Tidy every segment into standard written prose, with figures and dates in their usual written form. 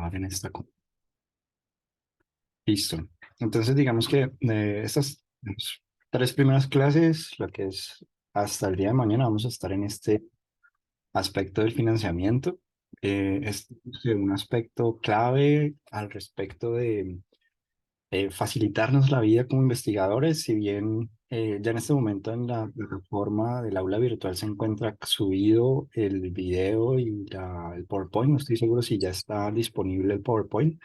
trabajar en esta. Listo. Entonces, digamos que estas tres primeras clases, lo que es hasta el día de mañana, vamos a estar en este aspecto del financiamiento. Es un aspecto clave al respecto de facilitarnos la vida como investigadores. Si bien ya en este momento en la plataforma del aula virtual se encuentra subido el video y el PowerPoint, no estoy seguro si ya está disponible el PowerPoint,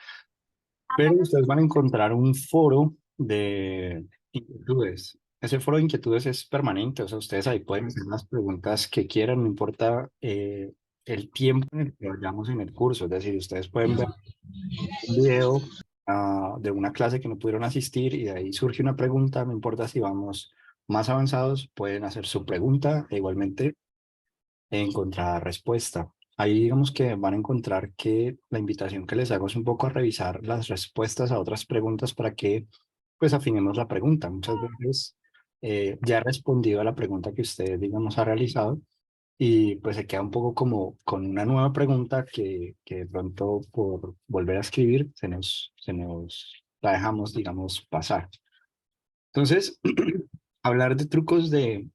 pero ustedes van a encontrar un foro de inquietudes. Ese foro de inquietudes es permanente, o sea, ustedes ahí pueden hacer las preguntas que quieran, no importa el tiempo en el que vayamos en el curso. Es decir, ustedes pueden ver un video de una clase que no pudieron asistir y de ahí surge una pregunta, no importa si vamos más avanzados, pueden hacer su pregunta e igualmente encontrar respuesta. Ahí digamos que van a encontrar que la invitación que les hago es un poco a revisar las respuestas a otras preguntas para que pues afinemos la pregunta. Muchas veces ya he respondido a la pregunta que usted digamos ha realizado y pues se queda un poco como con una nueva pregunta que de pronto por volver a escribir se nos la dejamos digamos pasar. Entonces, hablar de trucos de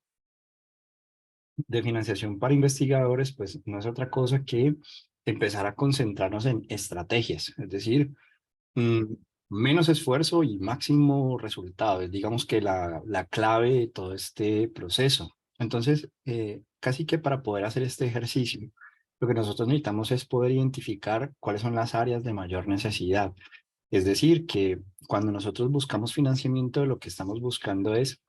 financiación para investigadores, pues no es otra cosa que empezar a concentrarnos en estrategias, es decir, mm, menos esfuerzo y máximo resultado, es digamos que la clave de todo este proceso. Entonces, casi que para poder hacer este ejercicio, lo que nosotros necesitamos es poder identificar cuáles son las áreas de mayor necesidad. Es decir, que cuando nosotros buscamos financiamiento, lo que estamos buscando es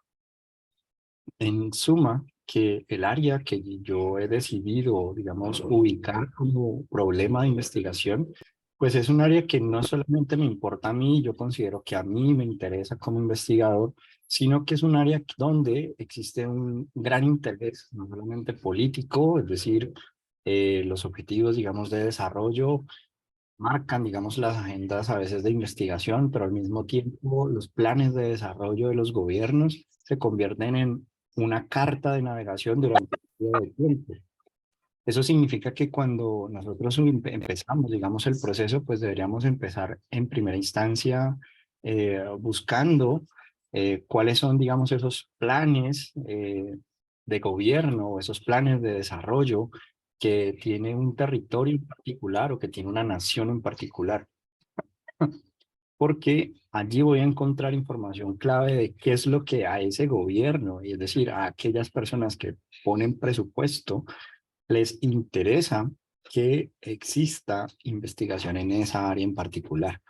en suma, que el área que yo he decidido, digamos, ubicar como problema de investigación, pues es un área que no solamente me importa a mí, yo considero que a mí me interesa como investigador, sino que es un área donde existe un gran interés, no solamente político, es decir, los objetivos, digamos, de desarrollo marcan, digamos, las agendas a veces de investigación, pero al mismo tiempo los planes de desarrollo de los gobiernos se convierten en una carta de navegación durante un periodo de tiempo. Eso significa que cuando nosotros empezamos, digamos, el proceso, pues deberíamos empezar en primera instancia buscando cuáles son, digamos, esos planes de gobierno o esos planes de desarrollo que tiene un territorio en particular o que tiene una nación en particular, porque allí voy a encontrar información clave de qué es lo que a ese gobierno, y es decir, a aquellas personas que ponen presupuesto, les interesa que exista investigación en esa área en particular.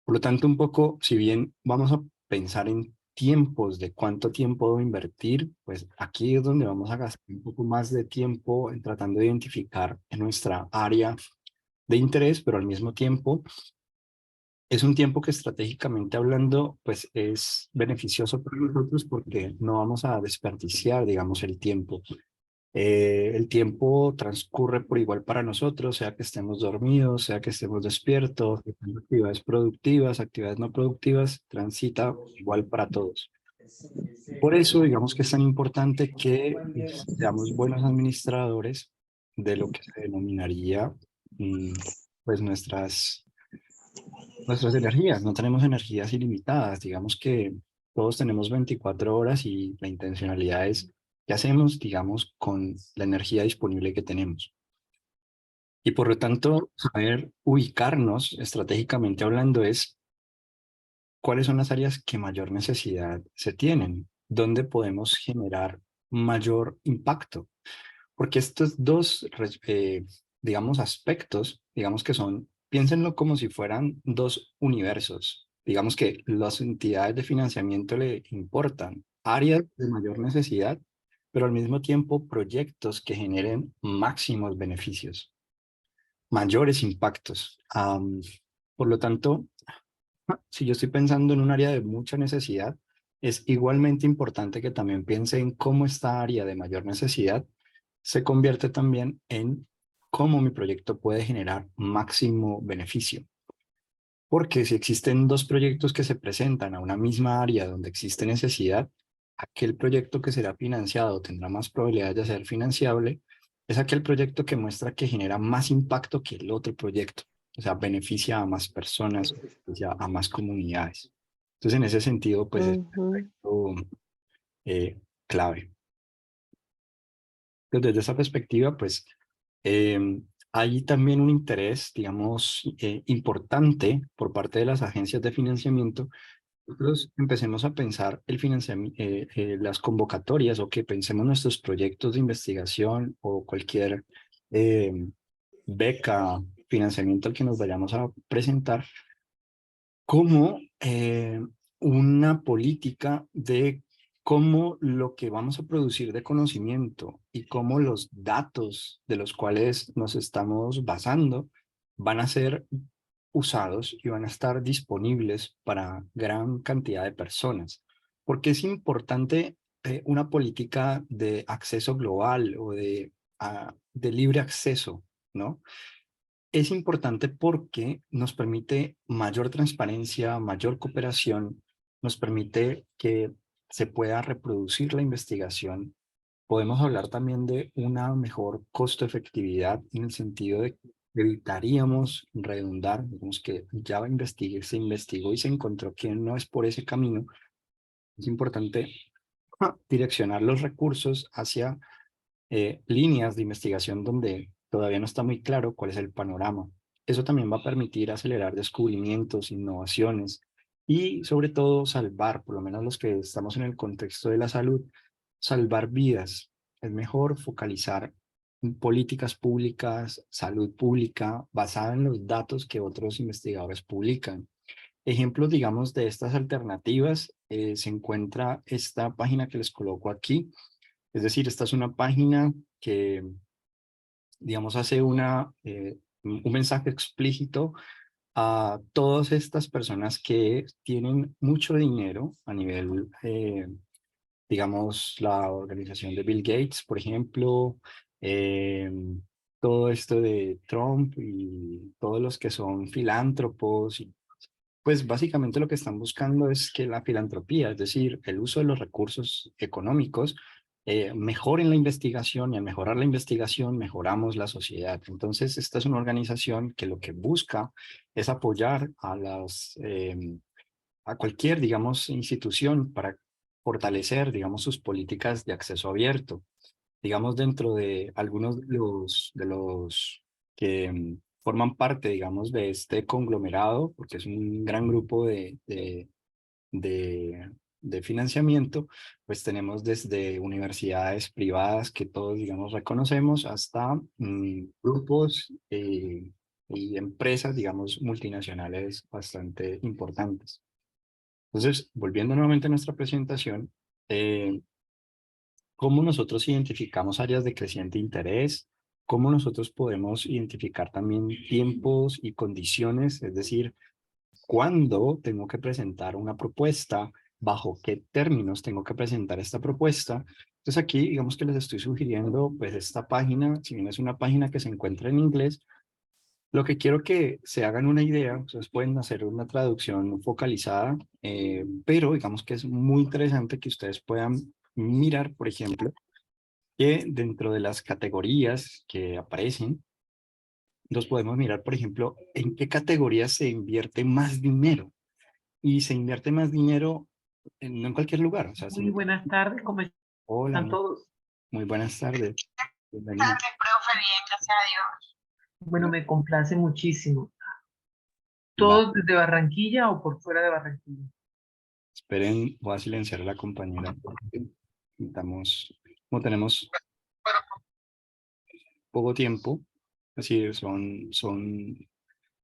Por lo tanto, un poco, si bien vamos a pensar en tiempos de cuánto tiempo debo invertir, pues aquí es donde vamos a gastar un poco más de tiempo en tratando de identificar en nuestra área de interés, pero al mismo tiempo es un tiempo que estratégicamente hablando, pues es beneficioso para nosotros porque no vamos a desperdiciar, digamos, el tiempo. El tiempo transcurre por igual para nosotros, sea que estemos dormidos, sea que estemos despiertos, que tengamos actividades productivas, actividades no productivas, transita igual para todos. Por eso, digamos que es tan importante que seamos buenos administradores de lo que se denominaría, pues, nuestras energías. No tenemos energías ilimitadas. Digamos que todos tenemos 24 horas y la intencionalidad es qué hacemos, digamos, con la energía disponible que tenemos. Y por lo tanto, saber ubicarnos estratégicamente hablando es cuáles son las áreas que mayor necesidad se tienen, dónde podemos generar mayor impacto. Porque estos dos, digamos, aspectos, digamos que son, piénsenlo como si fueran dos universos. Digamos que las entidades de financiamiento le importan áreas de mayor necesidad, pero al mismo tiempo proyectos que generen máximos beneficios, mayores impactos. Por lo tanto, si yo estoy pensando en un área de mucha necesidad, es igualmente importante que también piense en cómo esta área de mayor necesidad se convierte también en cómo mi proyecto puede generar máximo beneficio. Porque si existen dos proyectos que se presentan a una misma área donde existe necesidad, aquel proyecto que será financiado tendrá más probabilidades de ser financiable, es aquel proyecto que muestra que genera más impacto que el otro proyecto. o sea, beneficia a más personas, beneficia a más comunidades. Entonces, en ese sentido, pues es un Ujú. aspecto clave. Entonces, desde esa perspectiva, pues hay también un interés, digamos, importante por parte de las agencias de financiamiento. Nosotros empecemos a pensar el financiamiento, las convocatorias o que pensemos nuestros proyectos de investigación o cualquier eh, beca, financiamiento al que nos vayamos a presentar como una política de cómo lo que vamos a producir de conocimiento y cómo los datos de los cuales nos estamos basando van a ser usados y van a estar disponibles para gran cantidad de personas. Porque es importante una política de acceso global o de libre acceso, ¿no? Es importante porque nos permite mayor transparencia, mayor cooperación, nos permite que se pueda reproducir la investigación. Podemos hablar también de una mejor costo-efectividad en el sentido de que evitaríamos redundar, digamos que ya investigué, se investigó y se encontró que no es por ese camino. Es importante direccionar los recursos hacia líneas de investigación donde todavía no está muy claro cuál es el panorama. Eso también va a permitir acelerar descubrimientos, innovaciones y sobre todo salvar, por lo menos los que estamos en el contexto de la salud, salvar vidas. Es mejor focalizar en políticas públicas, salud pública, basada en los datos que otros investigadores publican. Ejemplos, digamos, de estas alternativas, se encuentra esta página que les coloco aquí. Es decir, esta es una página que, digamos, hace un mensaje explícito a todas estas personas que tienen mucho dinero a nivel, digamos, la organización de Bill Gates, por ejemplo, eh, todo esto de Trump y todos los que son filántropos y pues básicamente lo que están buscando es que la filantropía, es decir, el uso de los recursos económicos, mejoren la investigación y al mejorar la investigación mejoramos la sociedad. Entonces, esta es una organización que lo que busca es apoyar a cualquier, digamos, institución para fortalecer, digamos, sus políticas de acceso abierto. Digamos, dentro de algunos de los que forman parte, digamos, de este conglomerado, porque es un gran grupo de, de financiamiento, pues tenemos desde universidades privadas que todos, digamos, reconocemos hasta grupos y empresas, digamos, multinacionales bastante importantes. Entonces, volviendo nuevamente a nuestra presentación, cómo nosotros identificamos áreas de creciente interés, cómo nosotros podemos identificar también tiempos y condiciones, es decir, cuándo tengo que presentar una propuesta, bajo qué términos tengo que presentar esta propuesta. Entonces aquí, digamos que les estoy sugiriendo, pues esta página, si bien es una página que se encuentra en inglés, lo que quiero que se hagan una idea, ustedes pueden hacer una traducción focalizada, pero digamos que es muy interesante que ustedes puedan mirar, por ejemplo, que dentro de las categorías que aparecen, nos podemos mirar, por ejemplo, en qué categorías se invierte más dinero. Y se invierte más dinero no en cualquier lugar. O sea, Muy buenas tardes, ¿cómo hola, están todos? muy buenas tardes. Bienvenida. Tardes, profe, bien, gracias a Dios. Bueno, me complace muchísimo. Va, ¿Todos desde Barranquilla o por fuera de Barranquilla? esperen, voy a silenciar a la compañera porque estamos, como tenemos poco tiempo, así son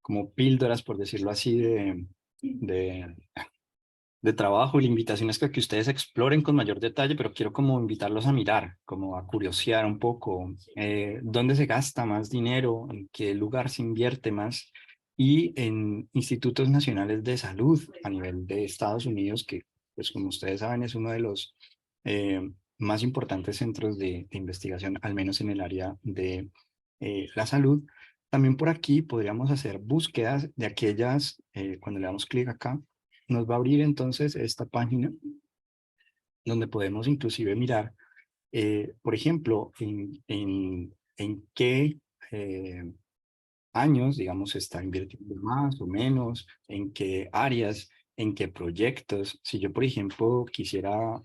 como píldoras, por decirlo así, de, de trabajo y la invitación es que ustedes exploren con mayor detalle, pero quiero como invitarlos a mirar, como a curiosear un poco dónde se gasta más dinero, en qué lugar se invierte más y en institutos nacionales de salud a nivel de Estados Unidos, que pues como ustedes saben es uno de los más importantes centros de investigación, al menos en el área de la salud. También por aquí podríamos hacer búsquedas de aquellas, cuando le damos clic acá, nos va a abrir entonces esta página donde podemos inclusive mirar, por ejemplo, en qué años, digamos, se está invirtiendo más o menos, en qué áreas, en qué proyectos. Si yo, por ejemplo, quisiera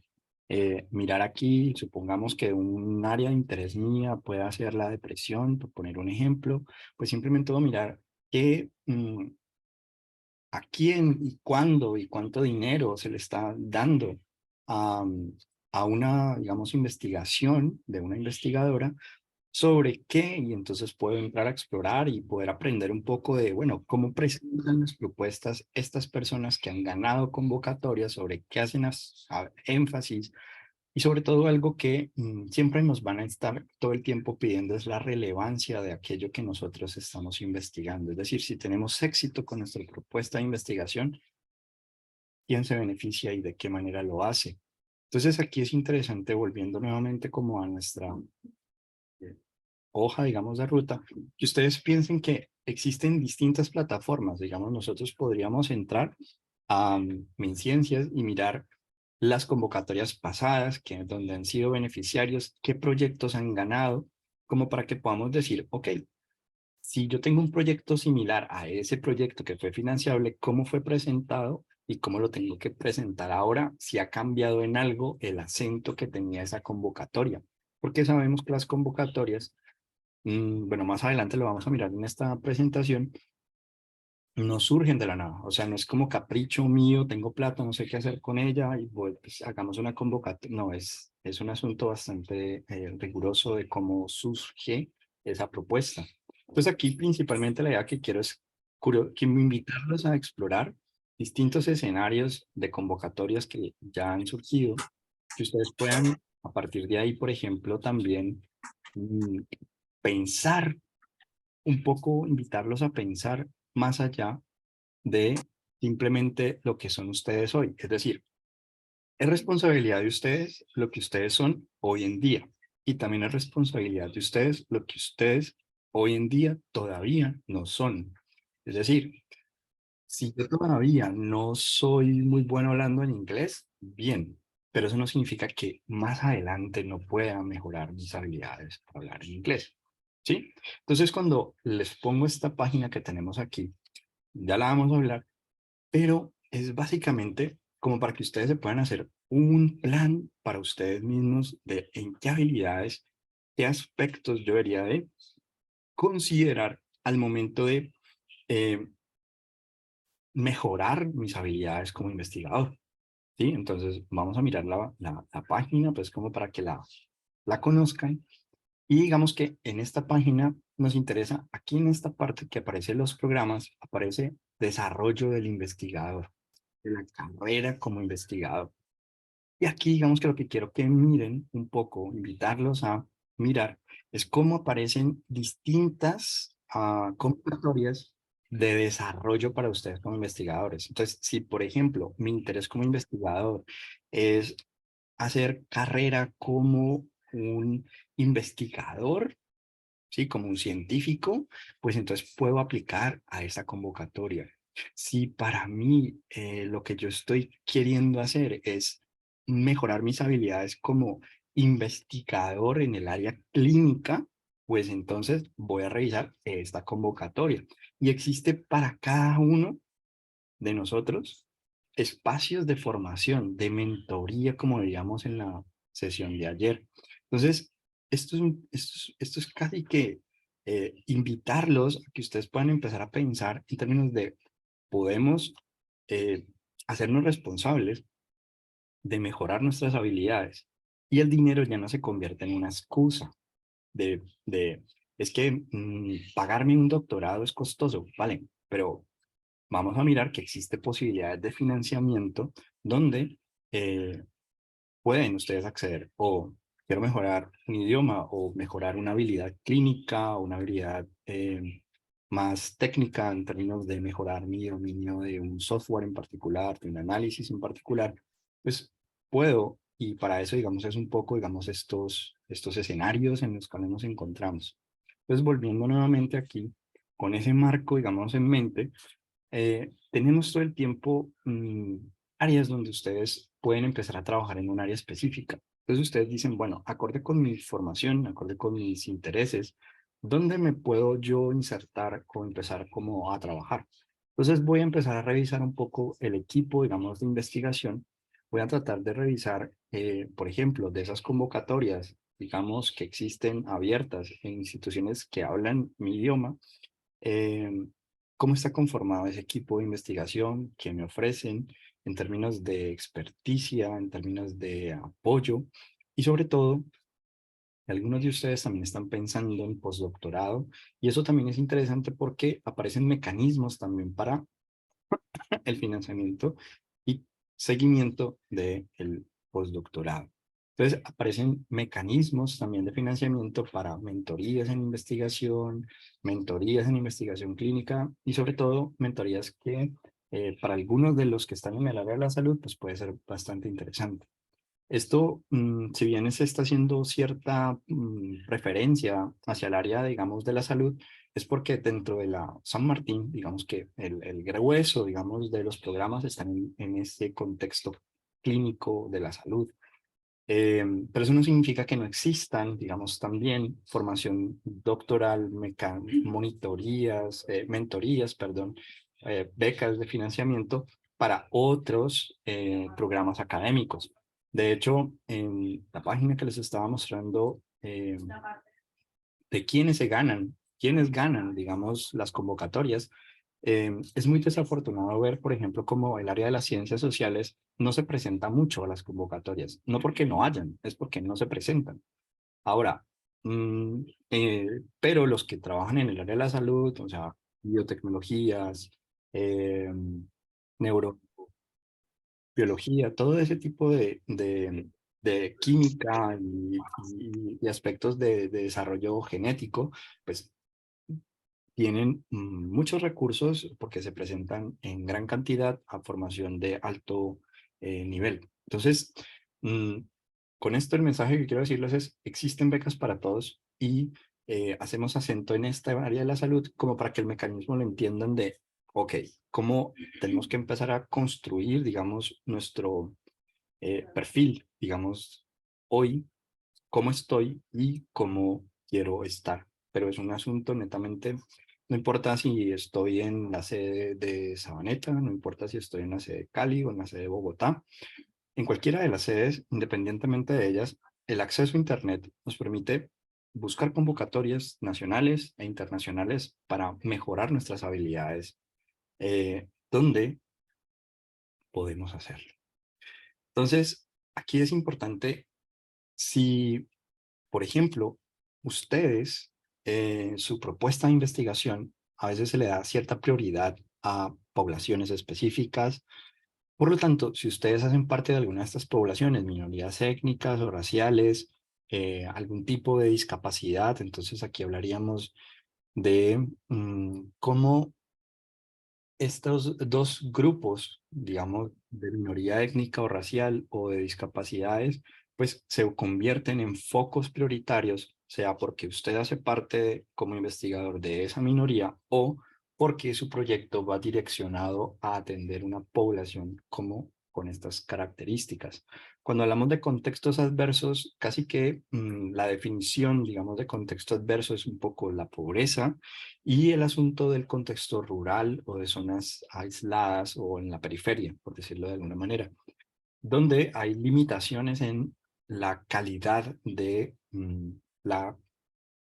mirar aquí, supongamos que un área de interés mía pueda ser la depresión, por poner un ejemplo, pues simplemente voy a mirar qué, a quién y cuándo y cuánto dinero se le está dando a, a una, digamos, investigación de una investigadora sobre qué, y entonces puedo entrar a explorar y poder aprender un poco de, bueno, cómo presentan las propuestas estas personas que han ganado convocatorias, sobre qué hacen énfasis, y sobre todo algo que siempre nos van a estar todo el tiempo pidiendo es la relevancia de aquello que nosotros estamos investigando. Es decir, si tenemos éxito con nuestra propuesta de investigación, ¿quién se beneficia y de qué manera lo hace? Entonces aquí es interesante, volviendo nuevamente como a nuestra hoja, digamos, de ruta, que ustedes piensen que existen distintas plataformas. Digamos, nosotros podríamos entrar a MinCiencias y mirar las convocatorias pasadas, que, donde han sido beneficiarios, qué proyectos han ganado, como para que podamos decir, ok, si yo tengo un proyecto similar a ese proyecto que fue financiable, ¿cómo fue presentado y cómo lo tengo que presentar ahora? Si ha cambiado en algo el acento que tenía esa convocatoria. Porque sabemos que las convocatorias, bueno, más adelante lo vamos a mirar en esta presentación, no surgen de la nada. O sea, no es como capricho mío, tengo plata, no sé qué hacer con ella y pues, hagamos una convocatoria. No, es un asunto bastante riguroso de cómo surge esa propuesta. Entonces aquí principalmente la idea que quiero es que invitarlos a explorar distintos escenarios de convocatorias que ya han surgido, que ustedes puedan a partir de ahí, por ejemplo, también mm, pensar un poco, invitarlos a pensar más allá de simplemente lo que son ustedes hoy. Es decir, es responsabilidad de ustedes lo que ustedes son hoy en día. Y también es responsabilidad de ustedes lo que ustedes hoy en día todavía no son. Es decir, si yo todavía no soy muy bueno hablando en inglés, bien, pero eso no significa que más adelante no pueda mejorar mis habilidades para hablar en inglés. ¿Sí? Entonces, cuando les pongo esta página que tenemos aquí, ya la vamos a hablar, pero es básicamente como para que ustedes se puedan hacer un plan para ustedes mismos de en qué habilidades, qué aspectos yo debería de considerar al momento de eh, mejorar mis habilidades como investigador. ¿Sí? Entonces vamos a mirar la página, pues como para que la conozcan. Y digamos que en esta página nos interesa, aquí en esta parte que aparecen los programas, aparece desarrollo del investigador, de la carrera como investigador. Y aquí digamos que lo que quiero que miren un poco, invitarlos a mirar, es cómo aparecen distintas convocatorias de desarrollo para ustedes como investigadores. Entonces, si por ejemplo mi interés como investigador es hacer carrera como un investigador, ¿sí? Como un científico, pues entonces puedo aplicar a esa convocatoria. Si para mí lo que yo estoy queriendo hacer es mejorar mis habilidades como investigador en el área clínica, pues entonces voy a revisar esta convocatoria. Y existe para cada uno de nosotros espacios de formación, de mentoría, como veíamos en la sesión de ayer. Entonces, esto es casi que invitarlos a que ustedes puedan empezar a pensar en términos de podemos eh, hacernos responsables de mejorar nuestras habilidades y el dinero ya no se convierte en una excusa es que pagarme un doctorado es costoso, vale, pero vamos a mirar que existe posibilidades de financiamiento donde eh, pueden ustedes acceder o quiero mejorar un idioma o mejorar una habilidad clínica o una habilidad más técnica en términos de mejorar mi dominio de un software en particular, de un análisis en particular, pues puedo y para eso, digamos, es un poco, digamos, estos escenarios en los cuales nos encontramos. Entonces, volviendo nuevamente aquí, con ese marco, digamos, en mente, tenemos todo el tiempo áreas donde ustedes pueden empezar a trabajar en un área específica. Entonces ustedes dicen, bueno, acorde con mi formación, acorde con mis intereses, ¿dónde me puedo yo insertar o empezar como a trabajar? Entonces voy a empezar a revisar un poco el equipo, digamos, de investigación. Voy a tratar de revisar, por ejemplo, de esas convocatorias, digamos, que existen abiertas en instituciones que hablan mi idioma, eh, cómo está conformado ese equipo de investigación que me ofrecen en términos de experticia, en términos de apoyo y sobre todo, algunos de ustedes también están pensando en postdoctorado y eso también es interesante porque aparecen mecanismos también para el financiamiento y seguimiento del postdoctorado. Entonces, aparecen mecanismos también de financiamiento para mentorías en investigación clínica y sobre todo mentorías que para algunos de los que están en el área de la salud, pues puede ser bastante interesante. Esto, si bien se está haciendo cierta referencia hacia el área, digamos, de la salud, es porque dentro de la San Martín, digamos que el grueso, digamos, de los programas están en este contexto clínico de la salud. Pero eso no significa que no existan, digamos, también formación doctoral, mentorías, perdón, becas de financiamiento para otros programas académicos. De hecho, en la página que les estaba mostrando de quiénes ganan, digamos, las convocatorias, es muy desafortunado ver, por ejemplo, como el área de las ciencias sociales no se presenta mucho a las convocatorias, no porque no hayan, es porque no se presentan. Ahora, pero los que trabajan en el área de la salud, o sea, biotecnologías, eh, neurobiología, todo ese tipo de química y aspectos de desarrollo genético, pues tienen muchos recursos porque se presentan en gran cantidad a formación de alto nivel. Entonces, mm, con esto el mensaje que quiero decirles es, existen becas para todos y hacemos acento en esta área de la salud como para que el mecanismo lo entiendan de, ok, cómo tenemos que empezar a construir, digamos, nuestro perfil, digamos, hoy, cómo estoy y cómo quiero estar. Pero es un asunto netamente, no importa si estoy en la sede de Sabaneta, no importa si estoy en la sede de Cali o en la sede de Bogotá, en cualquiera de las sedes, independientemente de ellas, el acceso a Internet nos permite buscar convocatorias nacionales e internacionales para mejorar nuestras habilidades, donde podemos hacerlo. Entonces, aquí es importante si, por ejemplo, ustedes, su propuesta de investigación, a veces se le da cierta prioridad a poblaciones específicas. Por lo tanto, si ustedes hacen parte de alguna de estas poblaciones, minorías étnicas o raciales, algún tipo de discapacidad, entonces aquí hablaríamos de cómo estos dos grupos, digamos, de minoría étnica o racial o de discapacidades, pues se convierten en focos prioritarios, sea porque usted hace parte como investigador de esa minoría o porque su proyecto va direccionado a atender una población como con estas características. Cuando hablamos de contextos adversos, casi que la definición, digamos, de contexto adverso es un poco la pobreza, y el asunto del contexto rural o de zonas aisladas o en la periferia, por decirlo de alguna manera, donde hay limitaciones en la calidad de la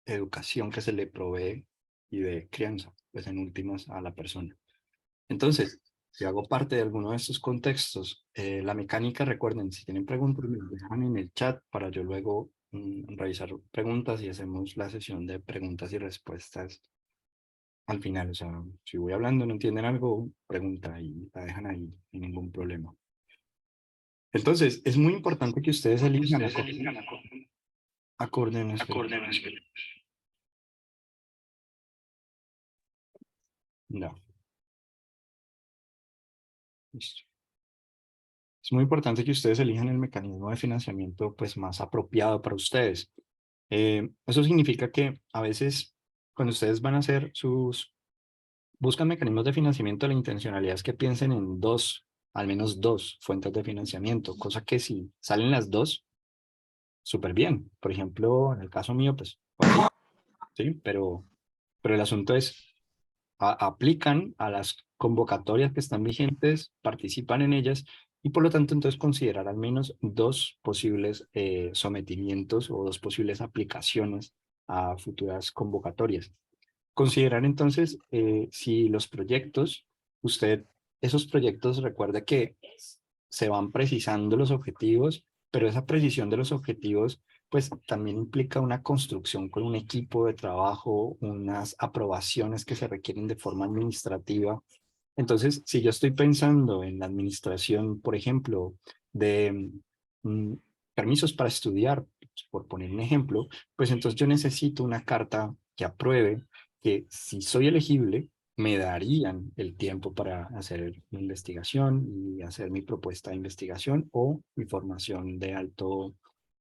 educación que se le provee y de crianza, pues en últimas a la persona. Entonces, si hago parte de alguno de estos contextos, la mecánica, recuerden, si tienen preguntas, me dejan en el chat para yo luego revisar preguntas y hacemos la sesión de preguntas y respuestas al final. O sea, si voy hablando, no entienden algo, pregunta y la dejan ahí, sin ningún problema. Entonces, es muy importante que ustedes elijan acorde a nuestro... No, listo. Es muy importante que ustedes elijan el mecanismo de financiamiento pues, más apropiado para ustedes. Eso significa que a veces cuando ustedes van a hacer buscan mecanismos de financiamiento, la intencionalidad es que piensen en al menos dos fuentes de financiamiento, cosa que si salen las dos, súper bien. Por ejemplo, en el caso mío, pues, ok, ¿sí? Pero el asunto es, aplican a las convocatorias que están vigentes, participan en ellas y por lo tanto entonces considerar al menos dos posibles sometimientos o dos posibles aplicaciones a futuras convocatorias. Considerar entonces si los proyectos, usted, esos proyectos recuerda que se van precisando los objetivos, pero esa precisión de los objetivos pues también implica una construcción con un equipo de trabajo, unas aprobaciones que se requieren de forma administrativa. Entonces, si yo estoy pensando en la administración, por ejemplo, de mm, permisos para estudiar, por poner un ejemplo, pues entonces yo necesito una carta que apruebe que si soy elegible, me darían el tiempo para hacer mi investigación y hacer mi propuesta de investigación o mi formación de alto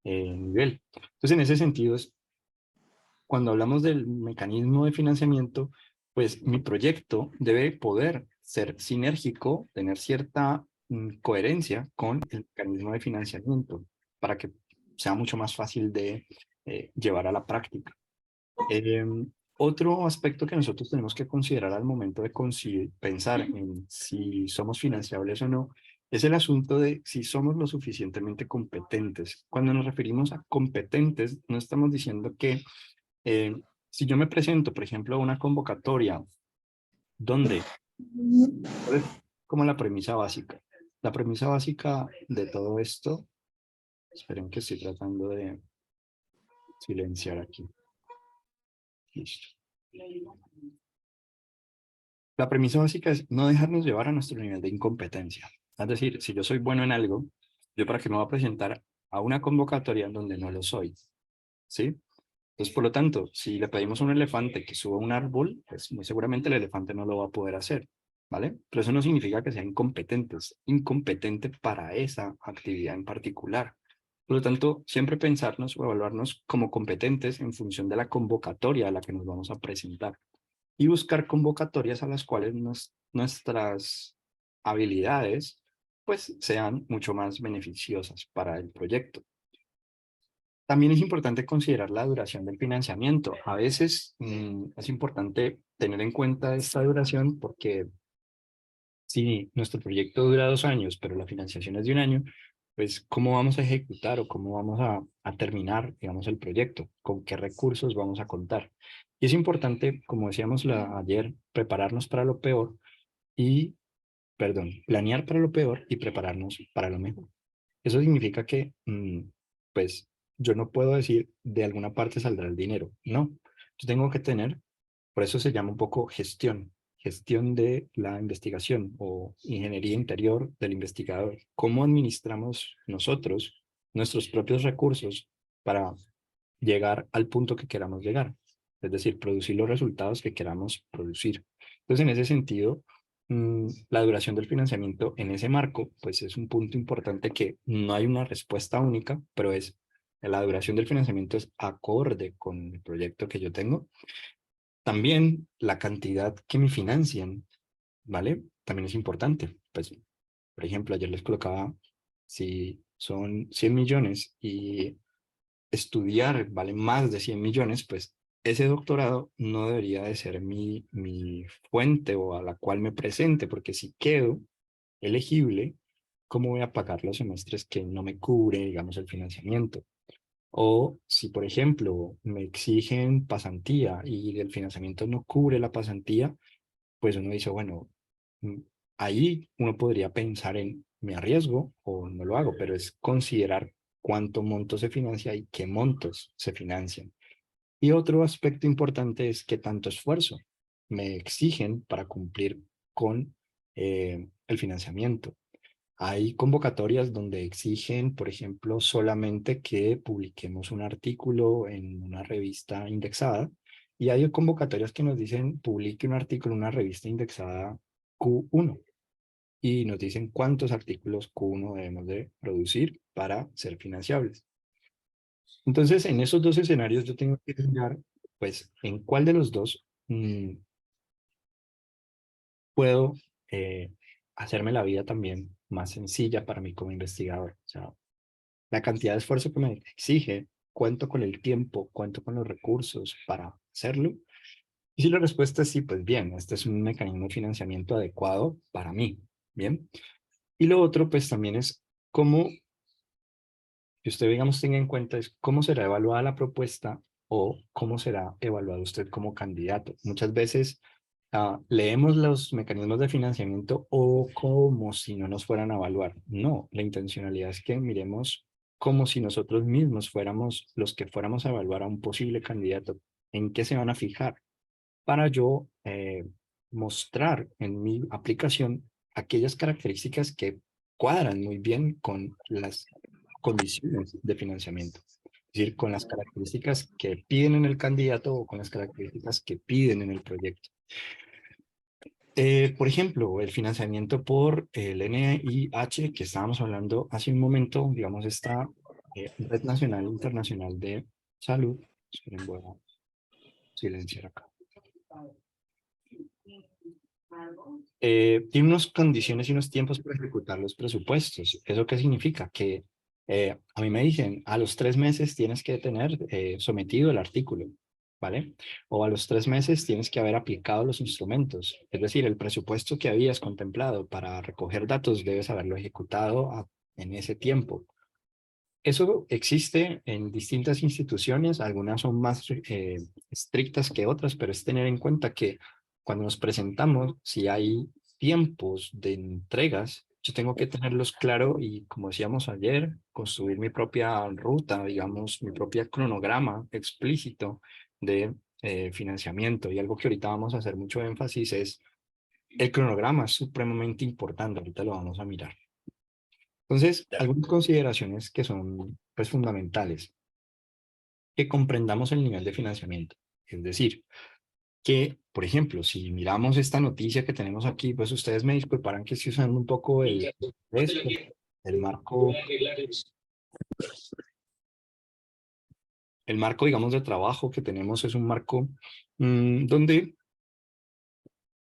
nivel. Entonces, en ese sentido, cuando hablamos del mecanismo de financiamiento, pues mi proyecto debe poder ser sinérgico, tener cierta coherencia con el mecanismo de financiamiento para que sea mucho más fácil de llevar a la práctica. Otro aspecto que nosotros tenemos que considerar al momento de pensar en si somos financiables o no, es el asunto de si somos lo suficientemente competentes. Cuando nos referimos a competentes, no estamos diciendo que eh, si yo me presento, por ejemplo, a una convocatoria donde, ¿cuál es como la premisa básica? La premisa básica de todo esto, esperen que estoy tratando de silenciar aquí. Listo. La premisa básica es no dejarnos llevar a nuestro nivel de incompetencia. Es decir, si yo soy bueno en algo, yo para qué me voy a presentar a una convocatoria en donde no lo soy, ¿sí? Entonces, por lo tanto, si le pedimos a un elefante que suba un árbol, pues muy seguramente el elefante no lo va a poder hacer, ¿vale? Pero eso no significa que sea incompetente, es incompetente para esa actividad en particular. Por lo tanto, siempre pensarnos o evaluarnos como competentes en función de la convocatoria a la que nos vamos a presentar y buscar convocatorias a las cuales nuestras habilidades pues sean mucho más beneficiosas para el proyecto. También es importante considerar la duración del financiamiento. A veces es importante tener en cuenta esta duración porque si nuestro proyecto dura 2 años, pero la financiación es de un año, pues ¿cómo vamos a ejecutar o cómo vamos a terminar, digamos, el proyecto? ¿Con qué recursos vamos a contar? Y es importante, como decíamos ayer, prepararnos para lo peor y, perdón, planear para lo peor y prepararnos para lo mejor. Eso significa que, pues, yo no puedo decir de alguna parte saldrá el dinero. No, yo tengo que tener, por eso se llama un poco gestión de la investigación o ingeniería interior del investigador. ¿Cómo administramos nosotros nuestros propios recursos para llegar al punto que queramos llegar? Es decir, producir los resultados que queramos producir. Entonces, en ese sentido, la duración del financiamiento en ese marco, pues es un punto importante que no hay una respuesta única, pero es la duración del financiamiento es acorde con el proyecto que yo tengo. También la cantidad que me financian, ¿vale? También es importante. Pues, por ejemplo, ayer les colocaba, si son 100 millones y estudiar vale más de 100 millones, pues ese doctorado no debería de ser mi fuente o a la cual me presente, porque si quedo elegible, ¿cómo voy a pagar los semestres que no me cubre, digamos, el financiamiento? O si, por ejemplo, me exigen pasantía y el financiamiento no cubre la pasantía, pues uno dice, bueno, mm, ahí uno podría pensar en, ¿me arriesgo o no lo hago? Pero es considerar cuánto monto se financia y qué montos se financian. Y otro aspecto importante es qué tanto esfuerzo me exigen para cumplir con el financiamiento. Hay convocatorias donde exigen, por ejemplo, solamente que publiquemos un artículo en una revista indexada y hay convocatorias que nos dicen publique un artículo en una revista indexada Q1 y nos dicen cuántos artículos Q1 debemos de producir para ser financiables. Entonces, en esos dos escenarios yo tengo que mirar, pues, en cuál de los dos puedo hacerme la vida también más sencilla para mí como investigador. O sea, la cantidad de esfuerzo que me exige ¿cuento con el tiempo, cuento con los recursos para hacerlo? Y si la respuesta es sí, pues bien, este es un mecanismo de financiamiento adecuado para mí, ¿bien? Y lo otro, pues también es cómo, que usted, digamos, tenga en cuenta es cómo será evaluada la propuesta o cómo será evaluado usted como candidato. Muchas veces leemos los mecanismos de financiamiento o como si no nos fueran a evaluar. No, la intencionalidad es que miremos como si nosotros mismos fuéramos los que fuéramos a evaluar a un posible candidato. ¿En qué se van a fijar? Para yo mostrar en mi aplicación aquellas características que cuadran muy bien con las condiciones de financiamiento. Es decir, con las características que piden en el candidato o con las características que piden en el proyecto. Por ejemplo, el financiamiento por el NIH, que estábamos hablando hace un momento, digamos, esta Red Nacional Internacional de Salud. Esperen, voy a silenciar acá. Tiene unas condiciones y unos tiempos para ejecutar los presupuestos. ¿Eso qué significa? Que a mí me dicen, a los 3 meses tienes que tener sometido el artículo, ¿vale? O a los 3 meses tienes que haber aplicado los instrumentos. Es decir, el presupuesto que habías contemplado para recoger datos debes haberlo ejecutado en ese tiempo. Eso existe en distintas instituciones, algunas son más estrictas que otras, pero es tener en cuenta que cuando nos presentamos, si hay tiempos de entregas, yo tengo que tenerlos claro y, como decíamos ayer, construir mi propia ruta, digamos, mi propia cronograma explícito de financiamiento. Y algo que ahorita vamos a hacer mucho énfasis es el cronograma, es supremamente importante, ahorita lo vamos a mirar. Entonces, algunas consideraciones que son pues, fundamentales, que comprendamos el nivel de financiamiento. Es decir, que, por ejemplo, si miramos esta noticia que tenemos aquí, pues ustedes me disculparán que estoy usando un poco el marco, digamos, de trabajo que tenemos es un marco donde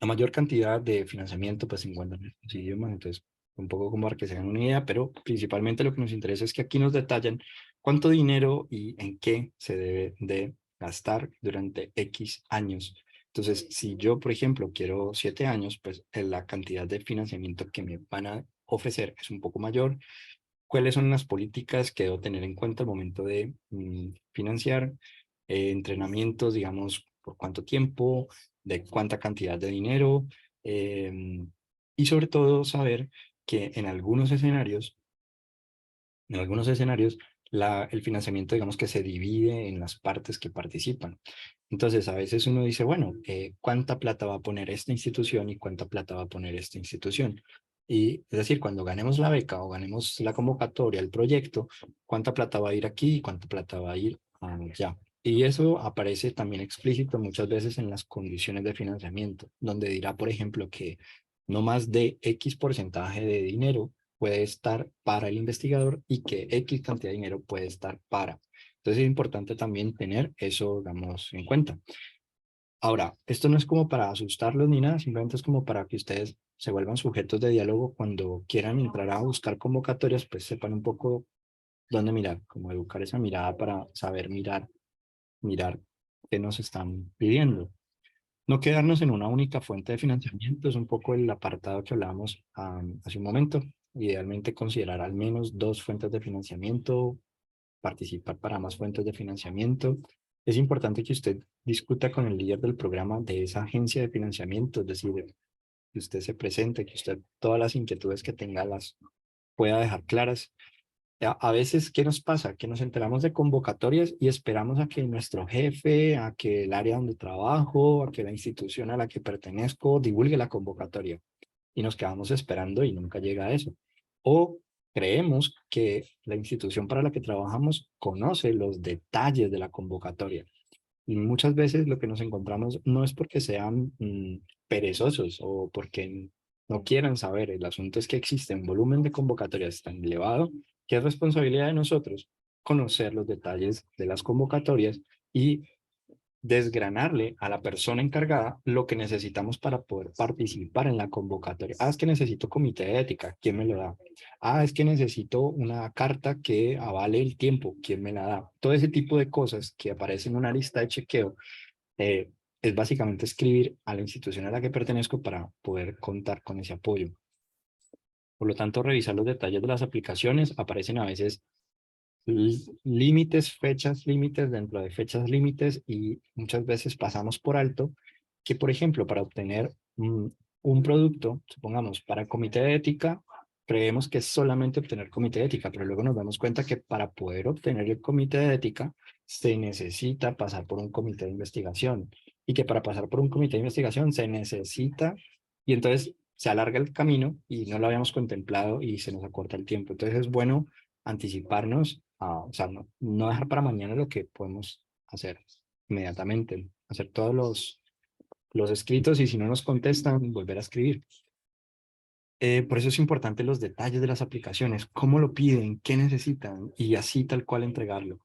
la mayor cantidad de financiamiento pues se encuentra en estos idiomas, entonces un poco como para que se den una idea, pero principalmente lo que nos interesa es que aquí nos detallan cuánto dinero y en qué se debe de gastar durante X años. Entonces, si yo, por ejemplo, quiero 7 años, pues la cantidad de financiamiento que me van a ofrecer es un poco mayor. ¿Cuáles son las políticas que debo tener en cuenta al momento de financiar? Entrenamientos, digamos, por cuánto tiempo, de cuánta cantidad de dinero, y sobre todo saber que en algunos escenarios, el financiamiento, digamos que se divide en las partes que participan. Entonces, a veces uno dice, bueno, ¿cuánta plata va a poner esta institución y cuánta plata va a poner esta institución? Y es decir, cuando ganemos la beca o ganemos la convocatoria, el proyecto, ¿cuánta plata va a ir aquí y cuánta plata va a ir allá? Y eso aparece también explícito muchas veces en las condiciones de financiamiento, donde dirá, por ejemplo, que no más de X porcentaje de dinero puede estar para el investigador y que X cantidad de dinero puede estar para. Entonces es importante también tener eso, digamos, en cuenta. Ahora, esto no es como para asustarlos ni nada, simplemente es como para que ustedes se vuelvan sujetos de diálogo cuando quieran entrar a buscar convocatorias, pues sepan un poco dónde mirar, cómo educar esa mirada para saber mirar qué nos están pidiendo. No quedarnos en una única fuente de financiamiento, es un poco el apartado que hablábamos hace un momento. Idealmente considerar al menos 2 fuentes de financiamiento, participar para más fuentes de financiamiento. Es importante que usted discuta con el líder del programa de esa agencia de financiamiento, es decir, que usted se presente, que usted todas las inquietudes que tenga las pueda dejar claras. A veces, ¿qué nos pasa? Que nos enteramos de convocatorias y esperamos a que nuestro jefe, a que el área donde trabajo, a que la institución a la que pertenezco divulgue la convocatoria. Y nos quedamos esperando y nunca llega a eso. O creemos que la institución para la que trabajamos conoce los detalles de la convocatoria. Y muchas veces lo que nos encontramos no es porque sean perezosos o porque no quieran saber. El asunto es que existe un volumen de convocatorias tan elevado que es responsabilidad de nosotros conocer los detalles de las convocatorias y desgranarle a la persona encargada lo que necesitamos para poder participar en la convocatoria. Ah, es que necesito comité de ética, ¿quién me lo da? Ah, es que necesito una carta que avale el tiempo, ¿quién me la da? Todo ese tipo de cosas que aparecen en una lista de chequeo eh, es básicamente escribir a la institución a la que pertenezco para poder contar con ese apoyo. Por lo tanto, revisar los detalles de las aplicaciones. Aparecen a veces límites, fechas límites dentro de fechas límites y muchas veces pasamos por alto que, por ejemplo, para obtener un producto, supongamos, para comité de ética, creemos que es solamente obtener comité de ética, pero luego nos damos cuenta que para poder obtener el comité de ética se necesita pasar por un comité de investigación y que para pasar por un comité de investigación se necesita y entonces se alarga el camino y no lo habíamos contemplado y se nos acorta el tiempo. Entonces es bueno anticiparnos, o sea, no dejar para mañana lo que podemos hacer inmediatamente, hacer todos los escritos y si no nos contestan, volver a escribir. Por eso es importante los detalles de las aplicaciones, cómo lo piden, qué necesitan y así tal cual entregarlo.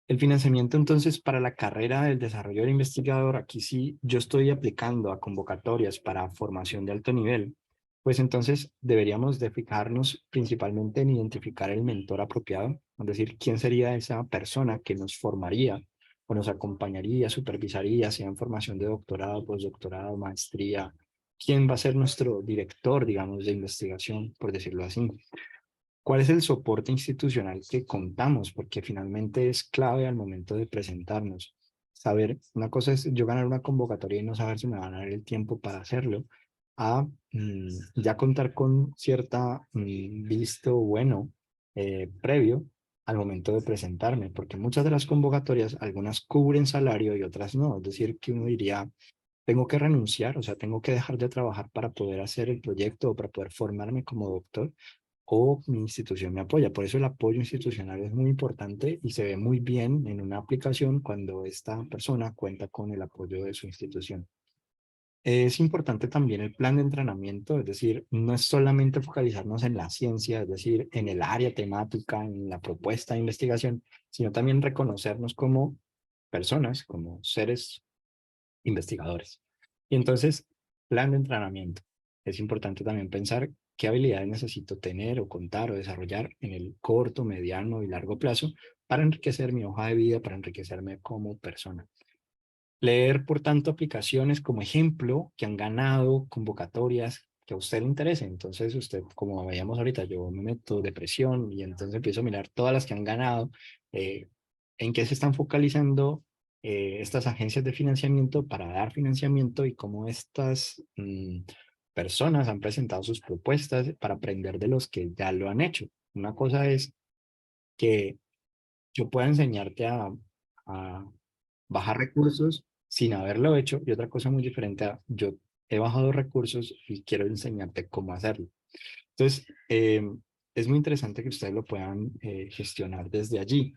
El financiamiento entonces para la carrera del desarrollo del investigador, aquí sí yo estoy aplicando a convocatorias para formación de alto nivel, pues entonces deberíamos de fijarnos principalmente en identificar el mentor apropiado, es decir, quién sería esa persona que nos formaría o nos acompañaría, supervisaría, sea en formación de doctorado, postdoctorado, maestría, quién va a ser nuestro director, digamos, de investigación, por decirlo así. ¿Cuál es el soporte institucional que contamos? Porque finalmente es clave al momento de presentarnos. Saber, una cosa es yo ganar una convocatoria y no saber si me van a dar el tiempo para hacerlo, a ya contar con cierta visto bueno previo al momento de presentarme, porque muchas de las convocatorias, algunas cubren salario y otras no. Es decir, que uno diría, tengo que renunciar, o sea, tengo que dejar de trabajar para poder hacer el proyecto o para poder formarme como doctor o mi institución me apoya. Por eso el apoyo institucional es muy importante y se ve muy bien en una aplicación cuando esta persona cuenta con el apoyo de su institución. Es importante también el plan de entrenamiento, es decir, no es solamente focalizarnos en la ciencia, es decir, en el área temática, en la propuesta de investigación, sino también reconocernos como personas, como seres investigadores. Y entonces, plan de entrenamiento. Es importante también pensar qué habilidades necesito tener o contar o desarrollar en el corto, mediano y largo plazo para enriquecer mi hoja de vida, para enriquecerme como persona. Leer, por tanto, aplicaciones como ejemplo que han ganado convocatorias que a usted le interesen. Entonces, usted, como veíamos ahorita, yo me meto depresión y entonces empiezo a mirar todas las que han ganado, eh, en qué se están focalizando estas agencias de financiamiento para dar financiamiento y cómo estas personas han presentado sus propuestas para aprender de los que ya lo han hecho. Una cosa es que yo pueda enseñarte a bajar recursos sin haberlo hecho y otra cosa muy diferente a yo he bajado recursos y quiero enseñarte cómo hacerlo. Entonces, es muy interesante que ustedes lo puedan gestionar desde allí.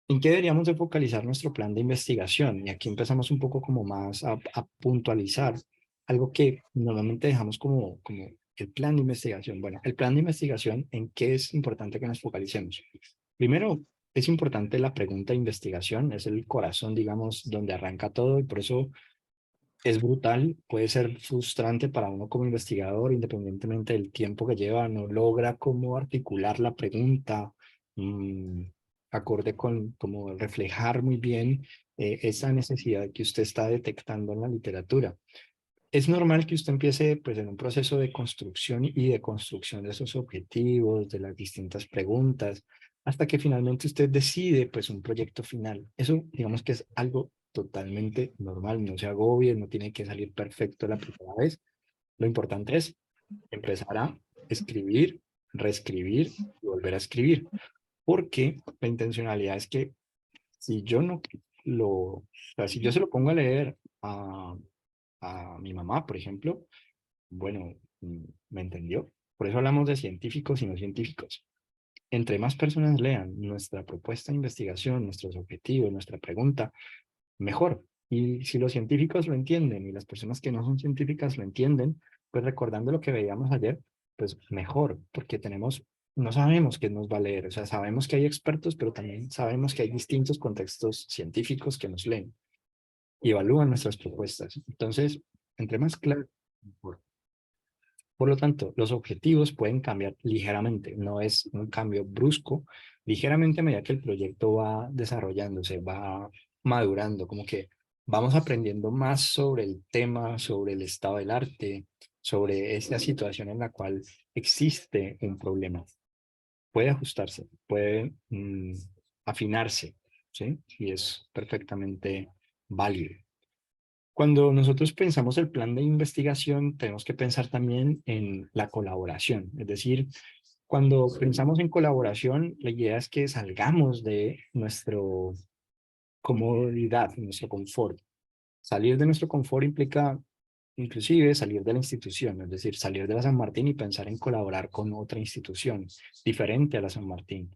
¿En qué deberíamos de focalizar nuestro plan de investigación? Y aquí empezamos un poco como más a puntualizar algo que normalmente dejamos como el plan de investigación. Bueno, el plan de investigación, ¿en qué es importante que nos focalicemos? Primero, es importante la pregunta de investigación, es el corazón, digamos, donde arranca todo y por eso es brutal, puede ser frustrante para uno como investigador, independientemente del tiempo que lleva, no logra cómo articular la pregunta, mm, acorde con como reflejar muy bien esa necesidad que usted está detectando en la literatura. Es normal que usted empiece pues en un proceso de construcción y de construcción de esos objetivos, de las distintas preguntas, hasta que finalmente usted decide pues un proyecto final. Eso digamos que es algo totalmente normal, no se agobie, no tiene que salir perfecto la primera vez. Lo importante es empezar a escribir, reescribir y volver a escribir, porque la intencionalidad es que si yo no o sea, si yo se lo pongo a leer a mi mamá, por ejemplo, bueno, me entendió. Por eso hablamos de científicos y no científicos. Entre más personas lean nuestra propuesta de investigación, nuestros objetivos, nuestra pregunta, mejor. Y si los científicos lo entienden y las personas que no son científicas lo entienden, pues recordando lo que veíamos ayer, pues mejor, porque no sabemos qué nos va a leer, o sea, sabemos que hay expertos, pero también sabemos que hay distintos contextos científicos que nos leen. y evalúan nuestras propuestas. Entonces, entre más claro, mejor. Por lo tanto, los objetivos pueden cambiar ligeramente, no es un cambio brusco, ligeramente a medida que el proyecto va desarrollándose, va madurando, como que vamos aprendiendo más sobre el tema, sobre el estado del arte, sobre esta situación en la cual existe un problema. Puede ajustarse, puede afinarse, ¿sí? Y es perfectamente válido. Cuando nosotros pensamos el plan de investigación, tenemos que pensar también en la colaboración. Es decir, cuando pensamos en colaboración, la idea es que salgamos de nuestra comodidad, nuestro confort. Salir de nuestro confort implica inclusive salir de la institución, es decir, salir de la San Martín y pensar en colaborar con otra institución diferente a la San Martín,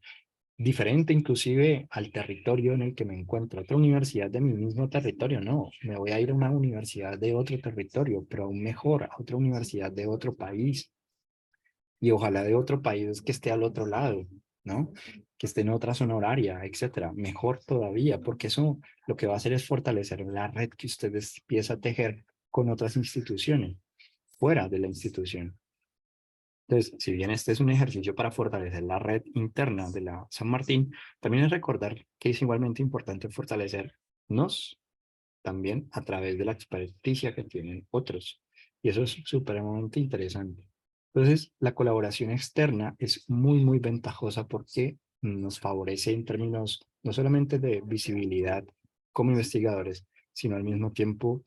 diferente inclusive al territorio en el que me encuentro. Otra universidad de mi mismo territorio, no, me voy a ir a una universidad de otro territorio, pero aún mejor, a otra universidad de otro país, y ojalá de otro país que esté al otro lado, ¿no? Que esté en otra zona horaria, etcétera. Mejor todavía, porque eso lo que va a hacer es fortalecer la red que usted empieza a tejer con otras instituciones, fuera de la institución. Entonces, si bien este es un ejercicio para fortalecer la red interna de la San Martín, también es recordar que es igualmente importante fortalecernos también a través de la experticia que tienen otros. Y eso es supremamente interesante. Entonces, la colaboración externa es muy, muy ventajosa porque nos favorece en términos no solamente de visibilidad como investigadores, sino al mismo tiempo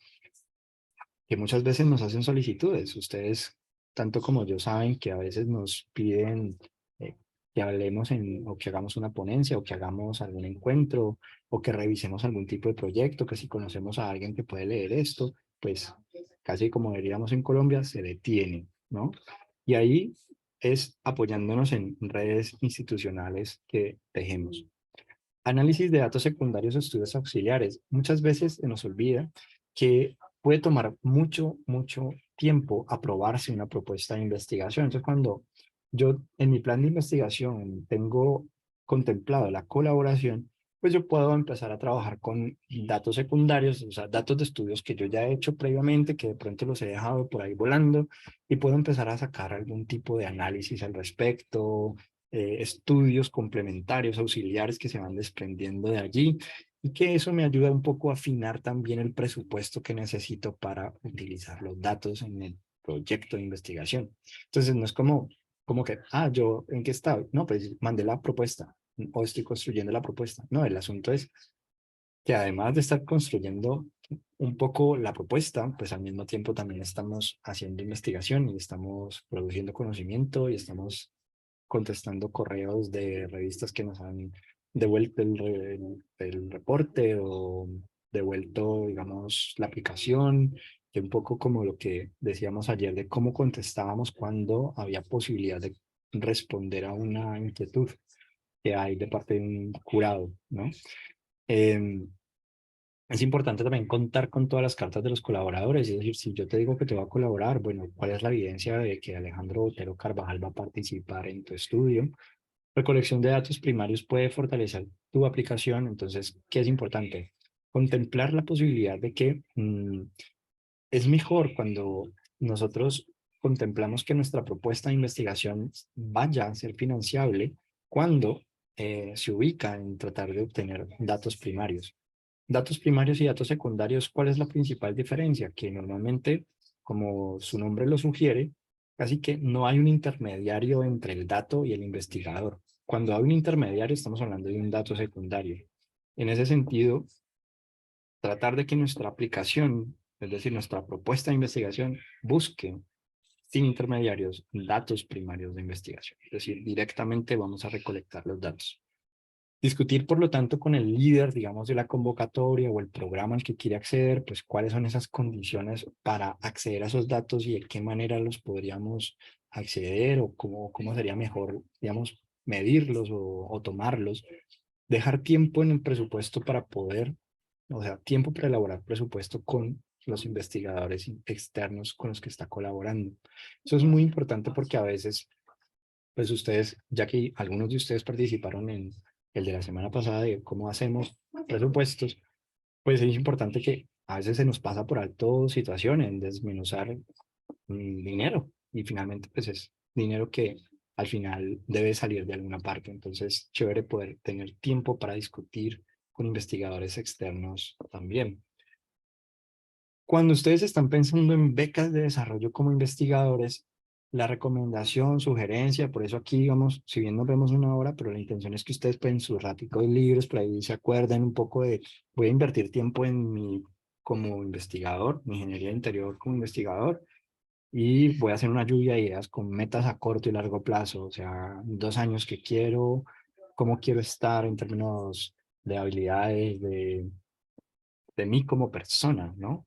que muchas veces nos hacen solicitudes. Ustedes, tanto como yo, saben que a veces nos piden que hablemos o que hagamos una ponencia o que hagamos algún encuentro o que revisemos algún tipo de proyecto, que si conocemos a alguien que puede leer esto, pues casi como diríamos en Colombia, se detiene, ¿no? Y ahí es apoyándonos en redes institucionales que tejemos. Análisis de datos secundarios o estudios auxiliares. Muchas veces se nos olvida que puede tomar mucho, mucho tiempo aprobarse una propuesta de investigación. Entonces, cuando yo en mi plan de investigación tengo contemplado la colaboración, pues yo puedo empezar a trabajar con datos secundarios, o sea, datos de estudios que yo ya he hecho previamente, que de pronto los he dejado por ahí volando, y puedo empezar a sacar algún tipo de análisis al respecto, estudios complementarios, auxiliares que se van desprendiendo de allí y que eso me ayuda un poco a afinar también el presupuesto que necesito para utilizar los datos en el proyecto de investigación. Entonces no es como que, yo, ¿en qué estado? No, pues mandé la propuesta o estoy construyendo la propuesta. No, el asunto es que además de estar construyendo un poco la propuesta, pues al mismo tiempo también estamos haciendo investigación y estamos produciendo conocimiento y estamos contestando correos de revistas que nos han devuelto el reporte o devuelto, digamos, la aplicación, que un poco como lo que decíamos ayer de cómo contestábamos cuando había posibilidad de responder a una inquietud que hay de parte de un jurado, ¿no? Em, es importante también contar con todas las cartas de los colaboradores, es decir, si yo te digo que te va a colaborar, bueno, ¿cuál es la evidencia de que Alejandro Botero Carvajal va a participar en tu estudio? Recolección de datos primarios puede fortalecer tu aplicación, entonces, ¿qué es importante? Contemplar la posibilidad de que es mejor cuando nosotros contemplamos que nuestra propuesta de investigación vaya a ser financiable cuando se ubica en tratar de obtener datos primarios. Datos primarios y datos secundarios, ¿cuál es la principal diferencia? Que normalmente, como su nombre lo sugiere, casi que no hay un intermediario entre el dato y el investigador. Cuando hay un intermediario, estamos hablando de un dato secundario. En ese sentido, tratar de que nuestra aplicación, es decir, nuestra propuesta de investigación, busque sin intermediarios datos primarios de investigación. Es decir, directamente vamos a recolectar los datos. Discutir, por lo tanto, con el líder, digamos, de la convocatoria o el programa al que quiere acceder, pues cuáles son esas condiciones para acceder a esos datos y de qué manera los podríamos acceder o cómo sería mejor, digamos, medirlos o tomarlos. Dejar tiempo en el presupuesto para poder, o sea, tiempo para elaborar presupuesto con los investigadores externos con los que está colaborando. Eso es muy importante porque a veces pues ustedes, ya que algunos de ustedes participaron en el de la semana pasada de cómo hacemos presupuestos, pues es importante que a veces se nos pasa por alto situaciones, desmenuzar dinero y finalmente pues es dinero que al final debe salir de alguna parte. Entonces, chévere poder tener tiempo para discutir con investigadores externos también. Cuando ustedes están pensando en becas de desarrollo como investigadores, la recomendación, sugerencia, por eso aquí, digamos, si bien nos vemos una hora, pero la intención es que ustedes pues, en sus raticos libres, por ahí se acuerden un poco de, voy a invertir tiempo en mi, como investigador, mi ingeniería interior como investigador, y voy a hacer una lluvia de ideas con metas a corto y largo plazo, o sea, 2 años que quiero, cómo quiero estar en términos de habilidades, de mí como persona, ¿no?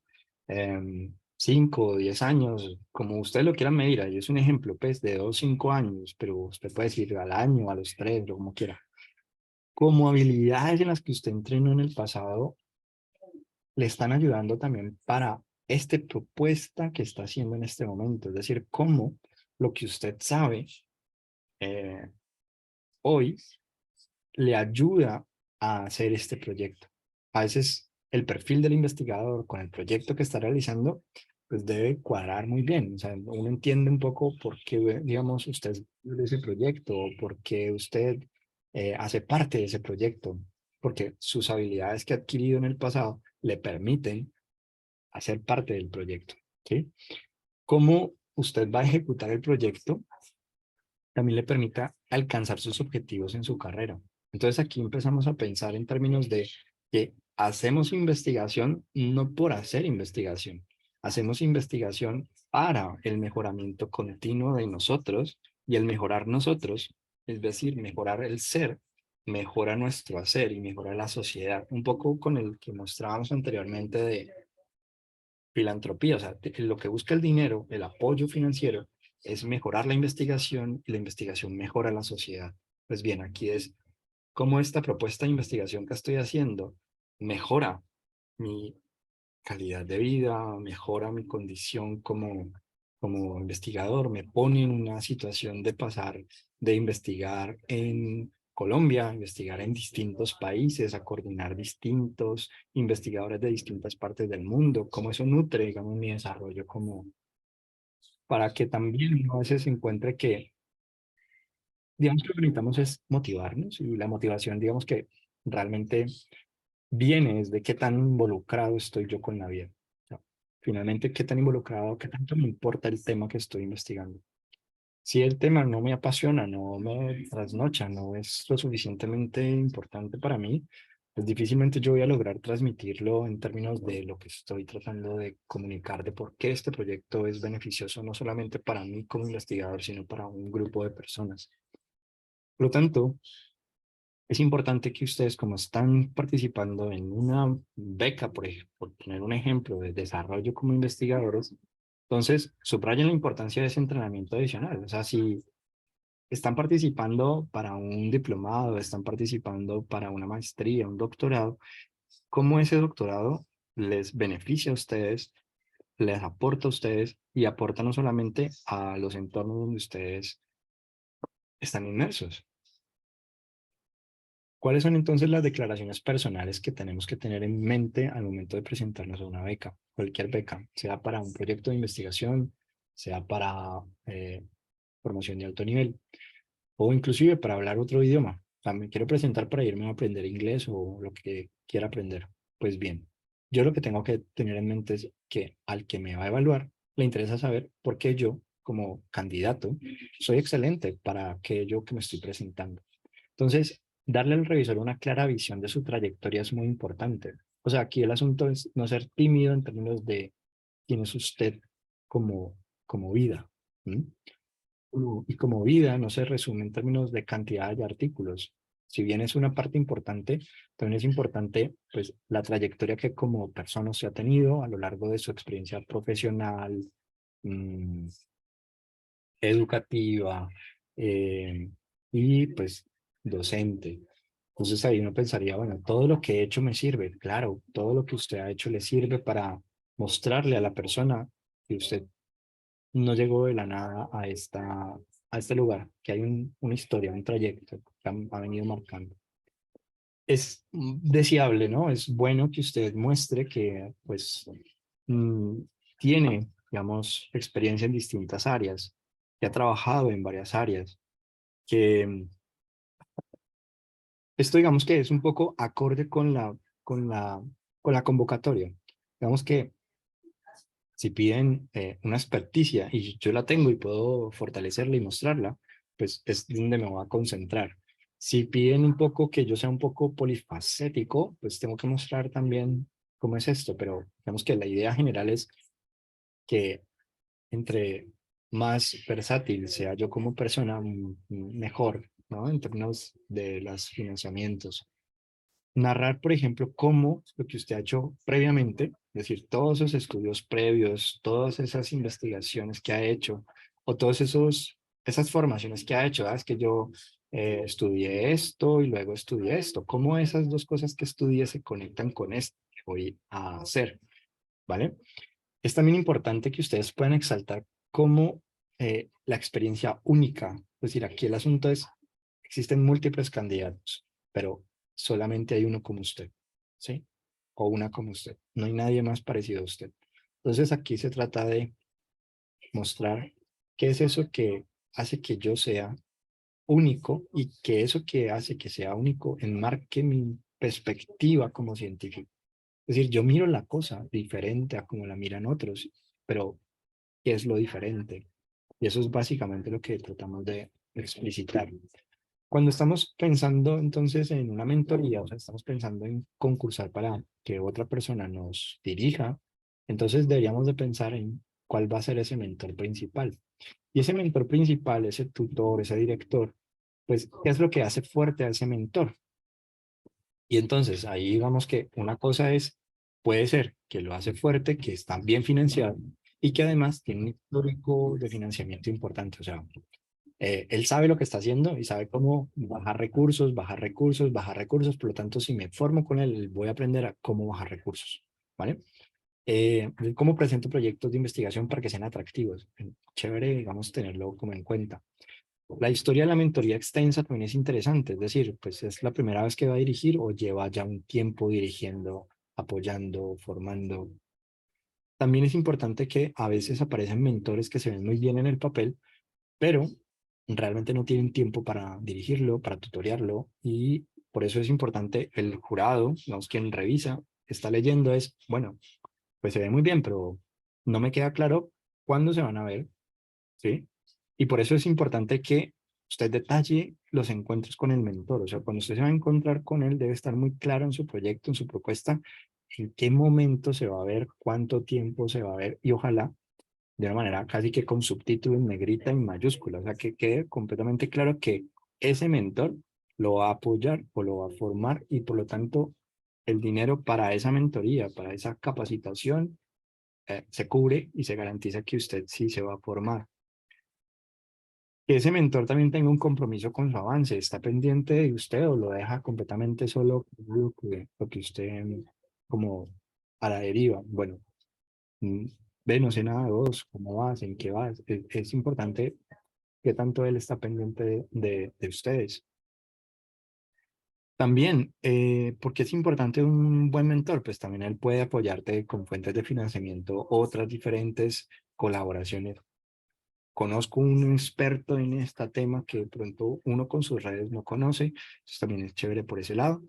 5 o 10 años, como usted lo quiera medir, ahí es un ejemplo, pues, de 2 o 5 años, pero usted puede decir al año, a los 3, o como quiera. Como habilidades en las que usted entrenó en el pasado, le están ayudando también para esta propuesta que está haciendo en este momento, es decir, cómo lo que usted sabe eh, hoy le ayuda a hacer este proyecto. A veces el perfil del investigador con el proyecto que está realizando, pues debe cuadrar muy bien. O sea, uno entiende un poco por qué, digamos, usted es de ese proyecto o por qué usted hace parte de ese proyecto, porque sus habilidades que ha adquirido en el pasado le permiten hacer parte del proyecto. ¿Sí? Cómo usted va a ejecutar el proyecto también le permita alcanzar sus objetivos en su carrera. Entonces aquí empezamos a pensar en términos de que hacemos investigación no por hacer investigación, hacemos investigación para el mejoramiento continuo de nosotros y el mejorar nosotros, es decir, mejorar el ser, mejora nuestro hacer y mejora la sociedad. Un poco con el que mostrábamos anteriormente de filantropía, o sea, lo que busca el dinero, el apoyo financiero, es mejorar la investigación y la investigación mejora la sociedad. Pues bien, aquí es cómo esta propuesta de investigación que estoy haciendo mejora mi calidad de vida, mejora mi condición como investigador, me pone en una situación de pasar de investigar en Colombia, investigar en distintos países, a coordinar distintos investigadores de distintas partes del mundo, cómo eso nutre, digamos, mi desarrollo como, para que también uno a veces encuentre que, digamos, que lo que necesitamos es motivarnos y la motivación, digamos, que realmente viene es de qué tan involucrado estoy yo con la vida. O sea, finalmente, qué tan involucrado, qué tanto me importa el tema que estoy investigando. Si el tema no me apasiona, no me trasnocha, no es lo suficientemente importante para mí, pues difícilmente yo voy a lograr transmitirlo en términos de lo que estoy tratando de comunicar, de por qué este proyecto es beneficioso no solamente para mí como investigador, sino para un grupo de personas. Por lo tanto, es importante que ustedes, como están participando en una beca, por ejemplo, por poner un ejemplo de desarrollo como investigadores, entonces subrayen la importancia de ese entrenamiento adicional. O sea, si están participando para un diplomado, están participando para una maestría, un doctorado, cómo ese doctorado les beneficia a ustedes, les aporta a ustedes y aporta no solamente a los entornos donde ustedes están inmersos. ¿Cuáles son entonces las declaraciones personales que tenemos que tener en mente al momento de presentarnos a una beca? Cualquier beca, sea para un proyecto de investigación, sea para formación de alto nivel o inclusive para hablar otro idioma. También quiero presentar para irme a aprender inglés o lo que quiera aprender. Pues bien, yo lo que tengo que tener en mente es que al que me va a evaluar le interesa saber por qué yo, como candidato, soy excelente para aquello que me estoy presentando. Entonces, darle al revisor una clara visión de su trayectoria es muy importante. O sea, aquí el asunto es no ser tímido en términos de quién es usted como vida. ¿Mm? Y como vida no se resume en términos de cantidad de artículos. Si bien es una parte importante, también es importante pues, la trayectoria que como persona se ha tenido a lo largo de su experiencia profesional, mm, educativa y pues docente. Entonces ahí uno pensaría, bueno, todo lo que he hecho me sirve. Claro, todo lo que usted ha hecho le sirve para mostrarle a la persona que usted no llegó de la nada a este lugar, que hay una historia, un trayecto que ha venido marcando. es deseable, ¿no? Es bueno que usted muestre que, pues, mm, tiene, digamos, experiencia en distintas áreas, que ha trabajado en varias áreas, que esto, digamos, que es un poco acorde con la, con la convocatoria. Digamos que si piden una experticia y yo la tengo y puedo fortalecerla y mostrarla, pues es donde me voy a concentrar. Si piden un poco que yo sea un poco polifacético, pues tengo que mostrar también cómo es esto, pero digamos que la idea general es que entre más versátil sea yo como persona, mejor, ¿no? En términos de los financiamientos. Narrar, por ejemplo, cómo lo que usted ha hecho previamente, es decir, todos esos estudios previos, todas esas investigaciones que ha hecho, o todas esas formaciones que ha hecho. Es que yo estudié esto y luego estudié esto. ¿Cómo esas dos cosas que estudié se conectan con esto que voy a hacer? ¿Vale? Es también importante que ustedes puedan exaltar cómo la experiencia única, es decir, aquí el asunto es, existen múltiples candidatos, pero solamente hay uno como usted, ¿sí? O una como usted. No hay nadie más parecido a usted. Entonces aquí se trata de mostrar qué es eso que hace que yo sea único y que eso que hace que sea único enmarque mi perspectiva como científico. Es decir, yo miro la cosa diferente a como la miran otros, pero ¿qué es lo diferente? Y eso es básicamente lo que tratamos de explicitar. Cuando estamos pensando entonces en una mentoría, o sea, estamos pensando en concursar para que otra persona nos dirija, entonces deberíamos de pensar en cuál va a ser ese mentor principal. Y ese mentor principal, ese tutor, ese director, pues, ¿qué es lo que hace fuerte a ese mentor? Y entonces ahí digamos que una cosa es, puede ser que lo hace fuerte, que está bien financiado y que además tiene un histórico de financiamiento importante. O sea, él sabe lo que está haciendo y sabe cómo bajar recursos, bajar recursos, bajar recursos. Por lo tanto, si me formo con él, voy a aprender a cómo bajar recursos. ¿Vale? Cómo presento proyectos de investigación para que sean atractivos. Chévere, digamos, tenerlo como en cuenta. La historia de la mentoría extensa también es interesante, es decir, pues es la primera vez que va a dirigir o lleva ya un tiempo dirigiendo, apoyando, formando. También es importante que a veces aparecen mentores que se ven muy bien en el papel, pero realmente no tienen tiempo para dirigirlo, para tutoriarlo, y por eso es importante el jurado, digamos, quien revisa, está leyendo es, bueno, pues se ve muy bien, pero no me queda claro cuándo se van a ver, ¿sí? Y por eso es importante que usted detalle los encuentros con el mentor. O sea, cuando usted se va a encontrar con él, debe estar muy claro en su proyecto, en su propuesta, en qué momento se va a ver, cuánto tiempo se va a ver, y ojalá de una manera casi que con subtítulo en negrita y mayúscula. O sea, que quede completamente claro que ese mentor lo va a apoyar o lo va a formar y por lo tanto el dinero para esa mentoría, para esa capacitación, se cubre y se garantiza que usted sí se va a formar. Que ese mentor también tenga un compromiso con su avance, está pendiente de usted o lo deja completamente solo lo que usted como a la deriva. Bueno, mm, ve, no sé nada de vos, cómo vas, en qué vas. Es importante que tanto él está pendiente de ustedes. También, porque es importante un buen mentor, pues también él puede apoyarte con fuentes de financiamiento, otras diferentes colaboraciones. Conozco un experto en este tema que de pronto uno con sus redes no conoce, entonces también es chévere por ese lado.